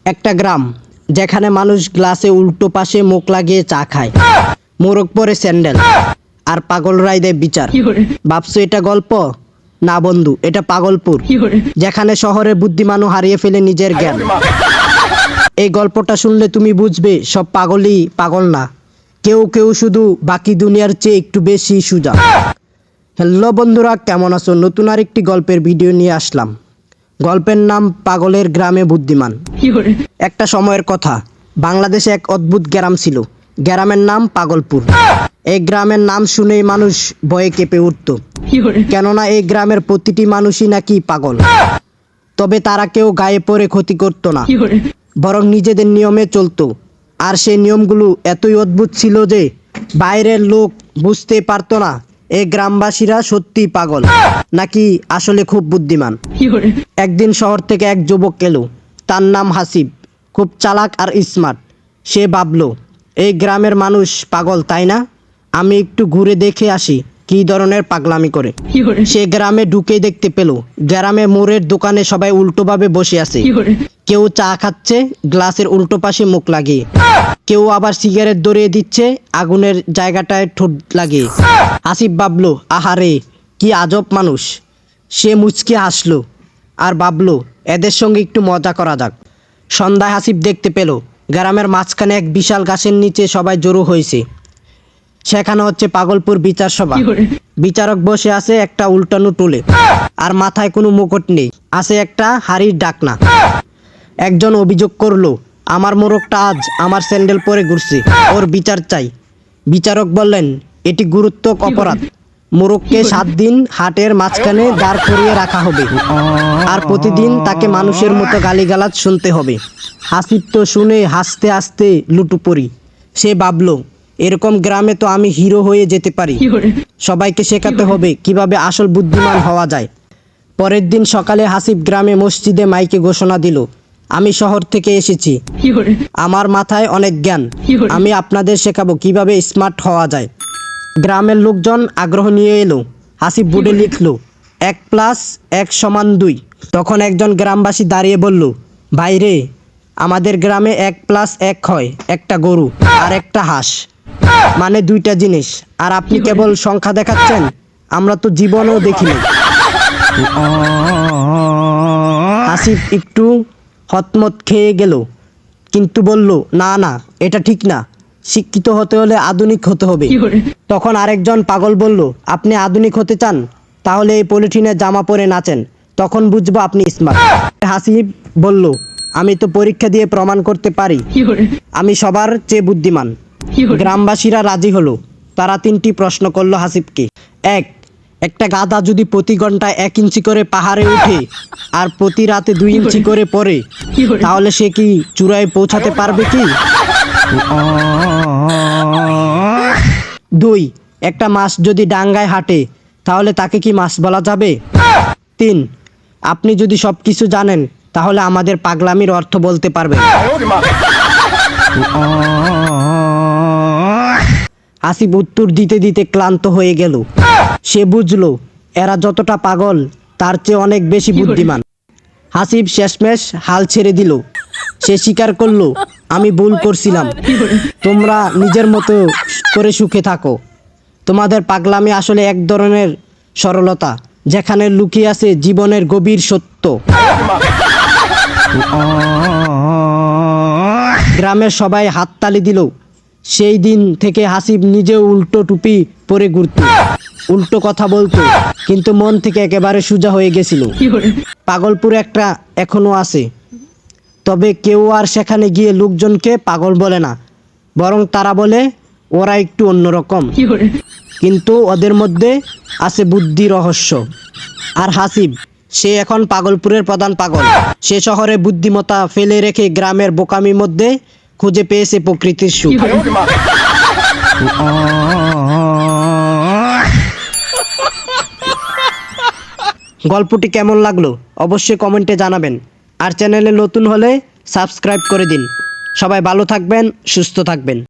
একটা গ্রাম যেখানে মানুষ গ্লাসে উল্টো পাশে মুখ লাগিয়ে চা খায়, মোরগ পরে স্যান্ডেল, আর পাগলরাই দেয় বিচার। ভাবছো এটা গল্প? না বন্ধু, এটা পাগলপুর, যেখানে শহরের বুদ্ধিমানও হারিয়ে ফেলে নিজের জ্ঞান। এই গল্পটা শুনলে তুমি বুঝবে সব পাগলই পাগল না, কেউ কেউ শুধু বাকি দুনিয়ার চেয়ে একটু বেশি সুজা। হ্যালো বন্ধুরা, কেমন আছো? নতুন আরেকটি গল্পের ভিডিও নিয়ে আসলাম। গল্পের নাম পাগলের গ্রামে বুদ্ধিমান। একটা সময়ের কথা, বাংলাদেশে এক অদ্ভুত গ্রাম ছিল। গ্রামের নাম পাগলপুর। এই গ্রামের নাম শুনেই মানুষ ভয়ে কেঁপে উঠত, কেননা এই গ্রামের প্রতিটি মানুষই নাকি পাগল। তবে তারা কেউ গায়ে পড়ে ক্ষতি করতো না, বরং নিজেদের নিয়মে চলতো। আর সেই নিয়মগুলো এতই অদ্ভুত ছিল যে বাইরের লোক বুঝতে পারতো না এই গ্রামবাসীরা সত্যি পাগল নাকি আসলে খুব বুদ্ধিমান। একদিন শহর থেকে এক যুবক এলো, তার নাম হাসিব। খুব চালাক আর স্মার্ট। সে ভাবলো, এই গ্রামের মানুষ পাগল তাই না, আমি একটু ঘুরে দেখে আসি কি ধরনের পাগলামি করে। সে গ্রামে ঢুকে দেখতে পেল গ্রামে মোড়ের দোকানে সবাই উল্টোভাবে বসে আছে। কেউ চা খাচ্ছে গ্লাসের উল্টো পাশে মুখ লাগিয়ে, কেউ আবার সিগারেট ধরিয়ে দিচ্ছে আগুনের জায়গাটায় ঠোঁট লাগিয়ে। হাসিব ভাবলো, আহারে কি আজব মানুষ। সে মুচকি হাসলো আর ভাবলো এদের সঙ্গে একটু মজা করা যাক। সন্ধ্যায় হাসিব দেখতে পেল গ্রামের মাঝখানে এক বিশাল গাছের নিচে সবাই জড়ো হয়েছে। সেখানে হচ্ছে পাগলপুর বিচার সভা। বিচারক বসে আছে একটা উল্টানো টুলে, আর মাথায় কোনো মুকুট নেই, আছে একটা হাড়ির ডাকনা। একজন অভিযোগ করলো, আমার মোরগটা আজ আমার স্যান্ডেল পরে ঘুরছে, ওর বিচার চাই। বিচারক বললেন, এটি গুরুত্বক অপরাধ। মোরগকে 7 দিন হাটের মাঝখানে দাঁড় করিয়ে রাখা হবে, আর প্রতিদিন তাকে মানুষের মতো গালিগালাজ শুনতে হবে। হাসিব তো শুনে হাসতে হাসতে লুটুপড়ি। সে ভাবলো, এরকম গ্রামে তো আমি হিরো হয়ে যেতে পারি। সবাইকে শেখাতে হবে কিভাবে আসল বুদ্ধিমান হওয়া যায়। পরের দিন সকালে হাসিব গ্রামে মসজিদে মাইকে ঘোষণা দিল, আমি শহর থেকে এসেছি, আমার মাথায় অনেক জ্ঞান, আমি আপনাদের শেখাবো কিভাবে স্মার্ট হওয়া যায়। গ্রামের লোকজন আগ্রহ নিয়ে এলো। হাসিব বোর্ডে লিখলো 1+1=2। তখন একজন গ্রামবাসী দাঁড়িয়ে বলল, ভাইরে, আমাদের গ্রামে 1+1 হয় একটা গরু আর একটা হাঁস, মানে 2টা জিনিস, আর আপনি কেবল সংখ্যা দেখাচ্ছেন, আমরা তো জীবনেও দেখিনি। হাসিব একটু হতমত খেয়ে গেল, কিন্তু বলল, না না, এটা ঠিক না, শিক্ষিত হতে হলে আধুনিক হতে হবে। তখন আরেকজন পাগল বলল, আপনি আধুনিক হতে চান, তাহলে এই পলিথিনের জামা পরে নাচেন, তখন বুঝবো আপনি স্মার্ট। হাসিব বলল, আমি তো পরীক্ষা দিয়ে প্রমাণ করতে পারি আমি সবার চেয়ে বুদ্ধিমান। গ্রামবাসীরা রাজি হলো। তারা 3টি প্রশ্ন করলো হাসিবকে। একটা গাধা যদি প্রতি ঘন্টায় 1 ইঞ্চি করে পাহাড়ে উঠে আর প্রতি রাতে 2 ইঞ্চি করে পড়ে, তাহলে সে কি চূড়ায় পৌঁছাতে পারবে কি? 2, একটা মাছ যদি ডাঙ্গায় হাঁটে, তাহলে তাকে কি মাছ বলা যাবে? 3, আপনি যদি সবকিছু জানেন, তাহলে আমাদের পাগলামির অর্থ বলতে পারবেন। হাসিব উত্তর দিতে দিতে ক্লান্ত হয়ে গেল। সে বুঝলো এরা যতটা পাগল তার চেয়ে অনেক বেশি বুদ্ধিমান। হাসিব শেষমেশ হাল ছেড়ে দিল। সে স্বীকার করলো, আমি ভুল করছিলাম, তোমরা নিজের মতো করে সুখে থাকো। তোমাদের পাগলামি আসলে এক ধরনের সরলতা, যেখানে লুকিয়ে আছে জীবনের গভীর সত্য। গ্রামের সবাই হাততালি দিল। সেই দিন থেকে হাসিব নিজেও উল্টো টুপি পরে ঘুরত, উল্টো কথা বলতো, কিন্তু মন থেকে একেবারে সোজা হয়ে গেছিল। পাগলপুর একটা এখনো আছে, তবে কেউ আর সেখানে গিয়ে লোকজনকে পাগল বলে না, বরং তারা বলে ওরা একটু অন্যরকম, কিন্তু ওদের মধ্যে আছে বুদ্ধি, রহস্য। আর হাসিব, সে এখন পাগলপুরের প্রধান পাগল। সে শহরে বুদ্ধিমত্তা ফেলে রেখে গ্রামের বোকামির মধ্যে খুঁজে পেয়েছে প্রকৃতির সুখ। গল্পটি কেমন লাগলো অবশ্যই কমেন্টে জানাবেন, আর চ্যানেলে নতুন হলে সাবস্ক্রাইব করে দিন। সবাই ভালো থাকবেন, সুস্থ থাকবেন।